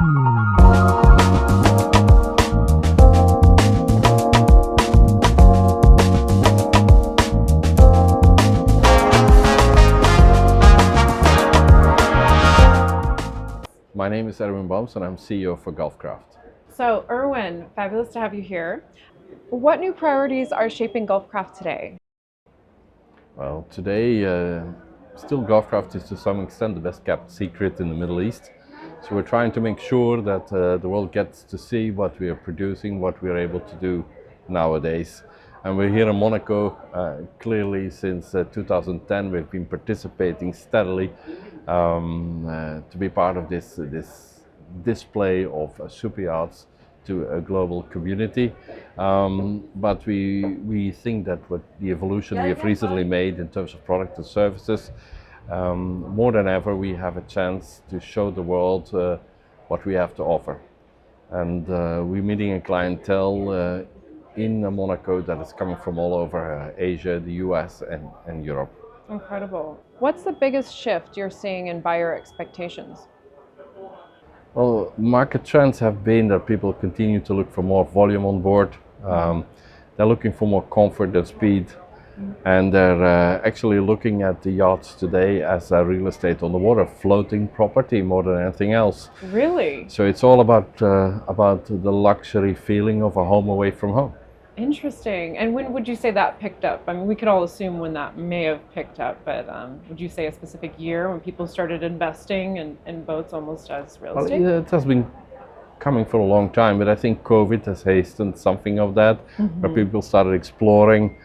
My name is Erwin Bamps and I'm CEO for Golfcraft. So, Erwin, fabulous to have you here. What new priorities are shaping Golfcraft today? Well, today, still Golfcraft is to some extent the best kept secret in the Middle East. So we're trying to make sure that the world gets to see what we are producing, what we are able to do nowadays. And we're here in Monaco clearly since 2010. We've been participating steadily to be part of this display of super yachts to a global community. But we think that what the evolution we have recently made in terms of product and services, more than ever, we have a chance to show the world what we have to offer. And we're meeting a clientele in Monaco that is coming from all over Asia, the US, and Europe. Incredible. What's the biggest shift you're seeing in buyer expectations? Well, market trends have been that people continue to look for more volume on board. They're looking for more comfort and speed. And they're actually looking at the yachts today as a real estate on the water, floating property more than anything else. Really? So it's all about the luxury feeling of a home away from home. Interesting. And when would you say that picked up? I mean, we could all assume when that may have picked up, but would you say a specific year when people started investing in boats almost as real estate? Well, it has been coming for a long time, but I think COVID has hastened something of that, where people started exploring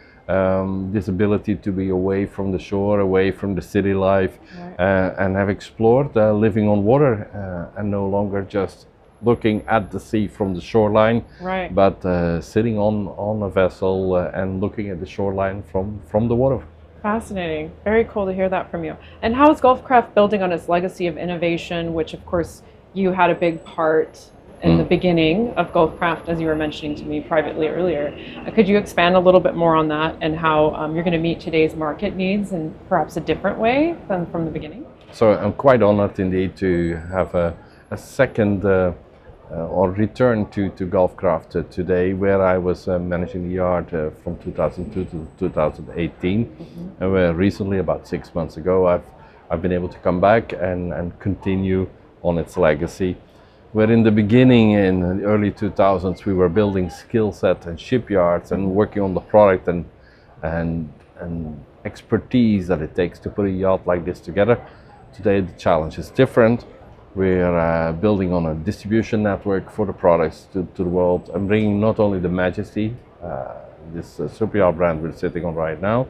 this ability to be away from the shore, away from the city life, and have explored living on water and no longer just looking at the sea from the shoreline, but sitting on a vessel and looking at the shoreline from the water. Fascinating. Very cool to hear that from you. And how is Golfcraft building on its legacy of innovation, which of course you had a big part in the beginning of Golfcraft, as you were mentioning to me privately earlier. Could you expand a little bit more on that and how you're going to meet today's market needs in perhaps a different way than from the beginning? So I'm quite honored indeed to have a second or return to Golfcraft today, where I was managing the yard from 2002 to 2018. And where recently, about 6 months ago, I've been able to come back and continue on its legacy. Where in the beginning, in the early 2000s, we were building skill set and shipyards and working on the product and expertise that it takes to put a yacht like this together. Today the challenge is different. We're building on a distribution network for the products to the world and bringing not only the Majesty, this super yacht brand we're sitting on right now,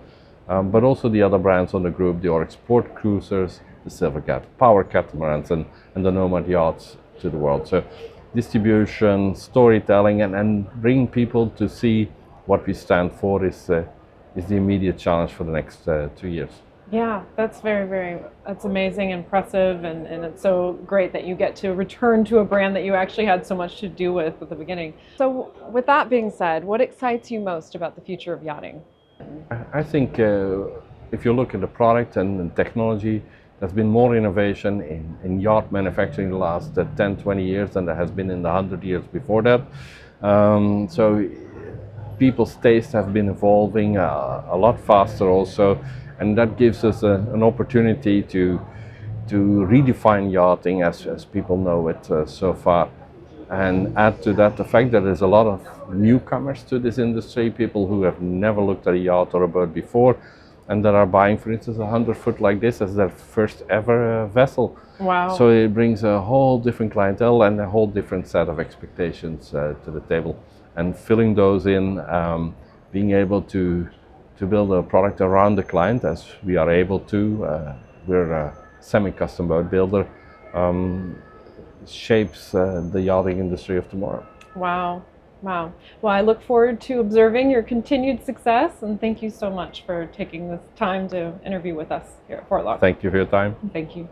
but also the other brands on the group, the Oryx Sport Cruisers, the Silvercat Power Catamarans, and the Nomad yachts to the world. So distribution, storytelling, and bringing people to see what we stand for is the immediate challenge for the next 2 years. Yeah, that's that's amazing, impressive, and it's so great that you get to return to a brand that you actually had so much to do with at the beginning. So with that being said, what excites you most about the future of yachting? I think if you look at the product and technology, there's been more innovation in yacht manufacturing in the last 10, 20 years than there has been in the 100 years before that. So people's tastes have been evolving a lot faster also, and that gives us an opportunity to redefine yachting as people know it so far. And add to that the fact that there's a lot of newcomers to this industry, people who have never looked at a yacht or a boat before, and that are buying, for instance, a 100-foot like this as their first ever vessel. Wow. So it brings a whole different clientele and a whole different set of expectations to the table. And filling those in, being able to build a product around the client as we are able to. We're a semi-custom boat builder, shapes the yachting industry of tomorrow. Wow. Wow. Well, I look forward to observing your continued success, and thank you so much for taking this time to interview with us here at Fort Lauderdale. Thank you for your time. Thank you.